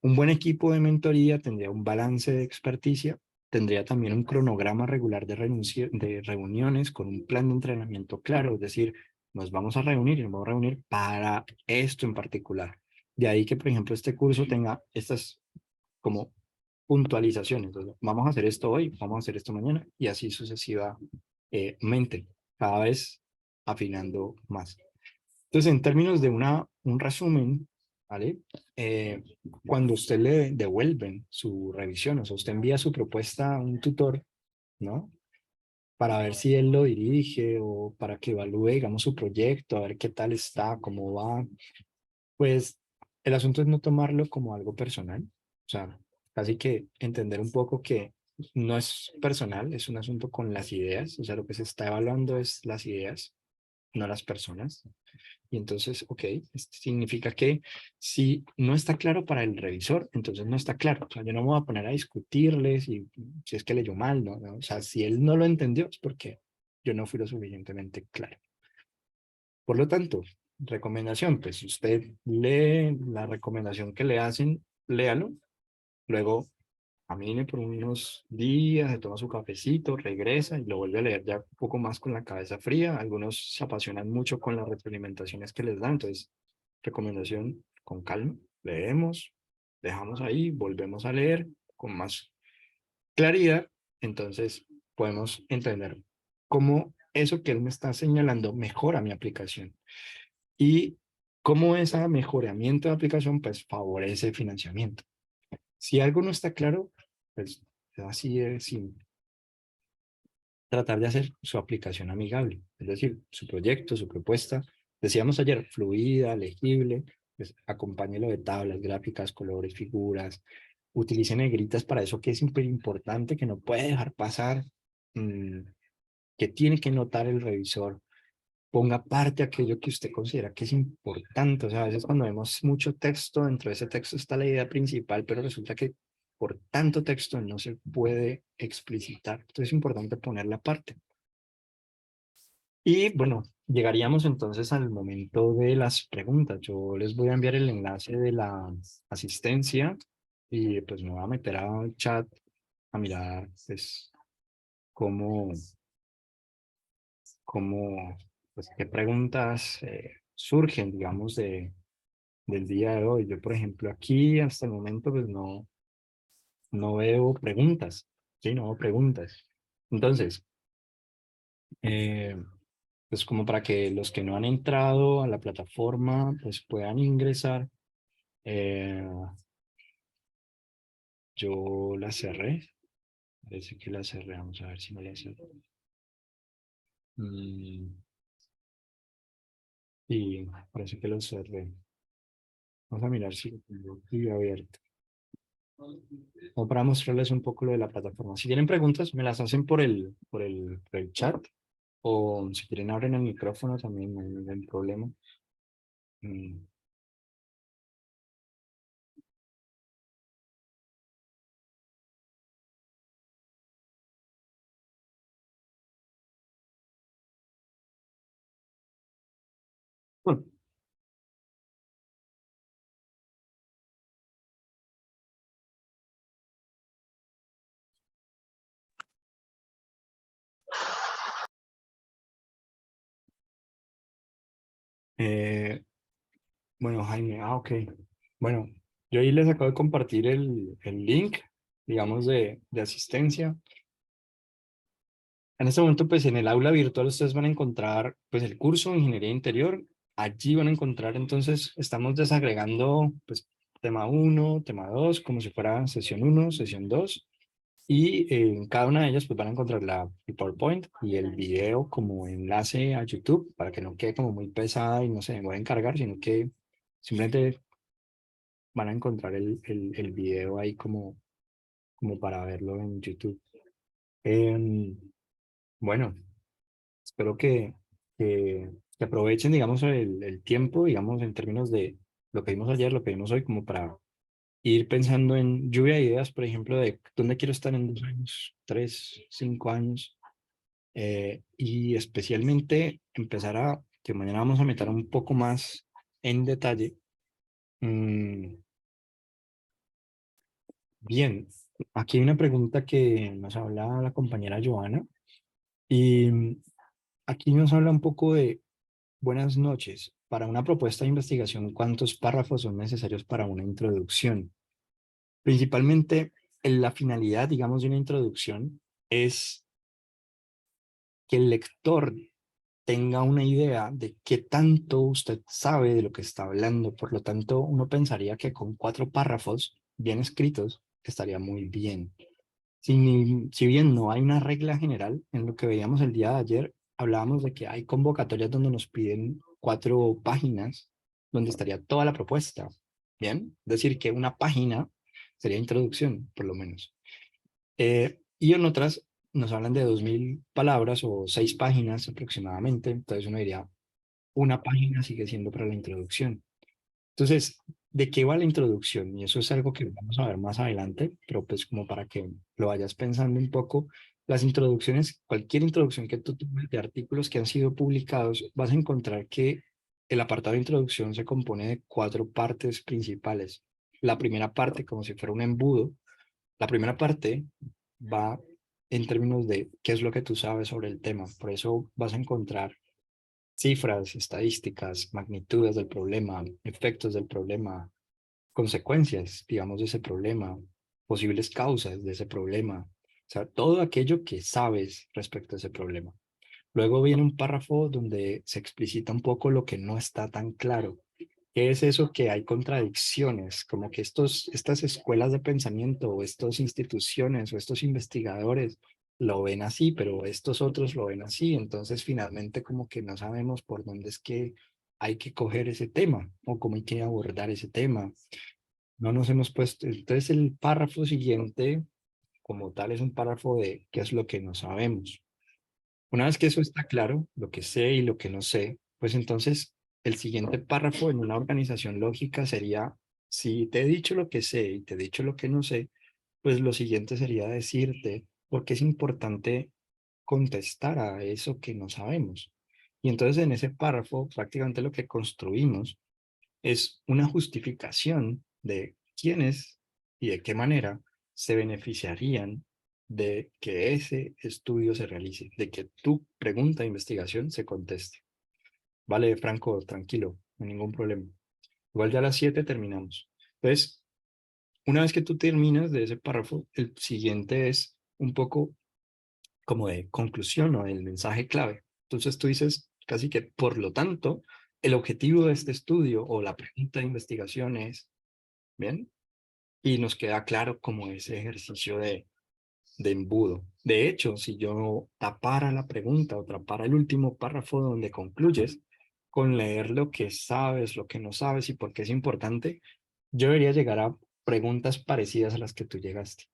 Un buen equipo de mentoría tendría un balance de experticia, tendría también un cronograma regular de reuniones con un plan de entrenamiento claro, es decir, nos vamos a reunir y nos vamos a reunir para esto en particular. De ahí que, por ejemplo, este curso tenga estas como puntualizaciones. Entonces, vamos a hacer esto hoy, vamos a hacer esto mañana y así sucesivamente, cada vez afinando más. Entonces, en términos de un resumen, ¿vale? Cuando usted le devuelven su revisión, o sea, usted envía su propuesta a un tutor, ¿no? Para ver si él lo dirige o para que evalúe, digamos, su proyecto, a ver qué tal está, cómo va, pues el asunto es no tomarlo como algo personal, o sea, casi que entender un poco que no es personal, es un asunto con las ideas, o sea, lo que se está evaluando es las ideas, no las personas. Y entonces, ok, esto significa que si no está claro para el revisor, entonces no está claro. O sea, yo no me voy a poner a discutirles si es que leyó mal, ¿no? O sea, si él no lo entendió es porque yo no fui lo suficientemente claro. Por lo tanto, recomendación, pues si usted lee la recomendación que le hacen, léalo, luego camine por unos días, se toma su cafecito, regresa y lo vuelve a leer ya un poco más con la cabeza fría. Algunos se apasionan mucho con las retroalimentaciones que les dan, entonces, recomendación, con calma, leemos, dejamos ahí, volvemos a leer con más claridad, entonces podemos entender cómo eso que él me está señalando mejora mi aplicación y cómo ese mejoramiento de aplicación pues favorece el financiamiento. Si algo no está claro, pues así es simple. Tratar de hacer su aplicación amigable, es decir, su proyecto, su propuesta, decíamos ayer, fluida, legible, pues acompáñelo de tablas, gráficas, colores, figuras, utilice negritas para eso que es súper importante, que no puede dejar pasar, que tiene que notar el revisor, ponga aparte aquello que usted considera que es importante. O sea, a veces cuando vemos mucho texto, dentro de ese texto está la idea principal, pero resulta que por tanto texto no se puede explicitar. Entonces es importante ponerla aparte. Y bueno, llegaríamos entonces al momento de las preguntas. Yo les voy a enviar el enlace de la asistencia y pues me voy a meter al chat a mirar pues cómo, pues qué preguntas surgen, digamos, del día de hoy. Yo, por ejemplo, aquí hasta el momento pues no veo preguntas, ¿sí? No veo preguntas. Entonces, eh, pues como para que los que no han entrado a la plataforma pues puedan ingresar, eh, yo la cerré, parece que la cerré, vamos a ver si no la cerré. Y parece que lo cerré. Vamos a mirar si lo tengo aquí abierto. O para mostrarles un poco lo de la plataforma. Si tienen preguntas, me las hacen por el chat. O si quieren abren el micrófono también, no hay ningún problema. Mm, Bueno, eh, bueno, Jaime, ok. Bueno, yo ahí les acabo de compartir el link, digamos, de asistencia. En este momento, pues en el aula virtual ustedes van a encontrar pues el curso de Ingeniería Interior. Allí van a encontrar, entonces, estamos desagregando pues tema 1, tema 2, como si fuera sesión 1, sesión 2. Y en cada una de ellas pues van a encontrar el PowerPoint y el video como enlace a YouTube para que no quede como muy pesada y no se demore en cargar, sino que simplemente van a encontrar el video ahí como para verlo en YouTube. Em, bueno, espero que aprovechen, digamos, el tiempo, digamos, en términos de lo que vimos ayer, lo que vimos hoy, como para ir pensando en lluvia de ideas, por ejemplo, de dónde quiero estar en 2 años, 3, 5 años, y especialmente empezar que mañana vamos a meter un poco más en detalle. Bien, aquí hay una pregunta que nos habla la compañera Joana, y aquí nos habla un poco de buenas noches. Para una propuesta de investigación, ¿cuántos párrafos son necesarios para una introducción? Principalmente, la finalidad, digamos, de una introducción es que el lector tenga una idea de qué tanto usted sabe de lo que está hablando. Por lo tanto, uno pensaría que con 4 párrafos bien escritos estaría muy bien. Si bien no hay una regla general, en lo que veíamos el día de ayer, hablábamos de que hay convocatorias donde nos piden 4 páginas, donde estaría toda la propuesta. Bien, es decir, que una página sería introducción, por lo menos. Y en otras nos hablan de 2000 palabras o 6 páginas aproximadamente. Entonces uno diría, una página sigue siendo para la introducción. Entonces, ¿de qué va la introducción? Y eso es algo que vamos a ver más adelante, pero pues como para que lo vayas pensando un poco, las introducciones, cualquier introducción que tú tomes de artículos que han sido publicados, vas a encontrar que el apartado de introducción se compone de 4 partes principales. La primera parte, como si fuera un embudo, la primera parte va en términos de qué es lo que tú sabes sobre el tema. Por eso vas a encontrar cifras, estadísticas, magnitudes del problema, efectos del problema, consecuencias, digamos, de ese problema, posibles causas de ese problema. O sea, todo aquello que sabes respecto a ese problema. Luego viene un párrafo donde se explicita un poco lo que no está tan claro. ¿Qué es eso que hay contradicciones? Como que estas escuelas de pensamiento o estas instituciones o estos investigadores lo ven así, pero estos otros lo ven así. Entonces, finalmente, como que no sabemos por dónde es que hay que coger ese tema o cómo hay que abordar ese tema. No nos hemos puesto. Entonces, el párrafo siguiente, como tal, es un párrafo de qué es lo que no sabemos. Una vez que eso está claro, lo que sé y lo que no sé, pues entonces el siguiente párrafo en una organización lógica sería, si te he dicho lo que sé y te he dicho lo que no sé, pues lo siguiente sería decirte por qué es importante contestar a eso que no sabemos. Y entonces en ese párrafo prácticamente lo que construimos es una justificación de quiénes y de qué manera se beneficiarían de que ese estudio se realice, de que tu pregunta de investigación se conteste. Vale, Franco, tranquilo, no hay ningún problema. Igual ya a las 7 terminamos. Entonces, una vez que tú terminas de ese párrafo, el siguiente es un poco como de conclusión o el mensaje clave. Entonces tú dices casi que, por lo tanto, el objetivo de este estudio o la pregunta de investigación es, ¿bien? Y nos queda claro como ese ejercicio de embudo. De hecho, si yo tapara la pregunta o tapara el último párrafo donde concluyes con leer lo que sabes, lo que no sabes y por qué es importante, yo debería llegar a preguntas parecidas a las que tú llegaste.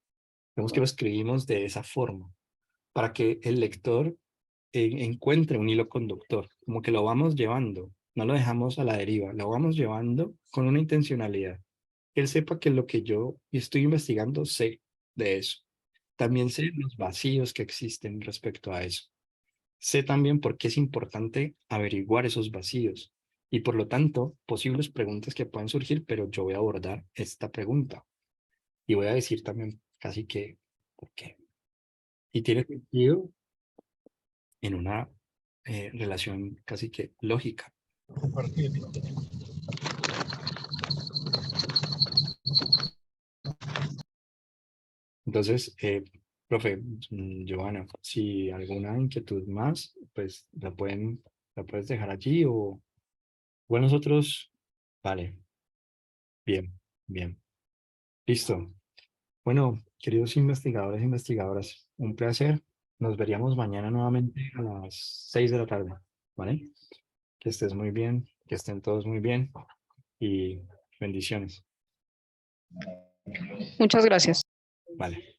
Vemos que lo escribimos de esa forma, para que el lector encuentre un hilo conductor, como que lo vamos llevando, no lo dejamos a la deriva, lo vamos llevando con una intencionalidad. Que él sepa que lo que yo estoy investigando sé de eso. También sé los vacíos que existen respecto a eso. Sé también por qué es importante averiguar esos vacíos y por lo tanto posibles preguntas que pueden surgir, pero yo voy a abordar esta pregunta y voy a decir también casi que por qué. Y tiene sentido en una relación casi que lógica. Entonces, profe, Giovanna, si alguna inquietud más, pues la puedes dejar allí o bueno, nosotros, vale, bien, bien, listo. Bueno, queridos investigadores e investigadoras, un placer. Nos veríamos mañana nuevamente a las 6 de la tarde, ¿vale? Que estés muy bien, que estén todos muy bien y bendiciones. Muchas gracias. Vale.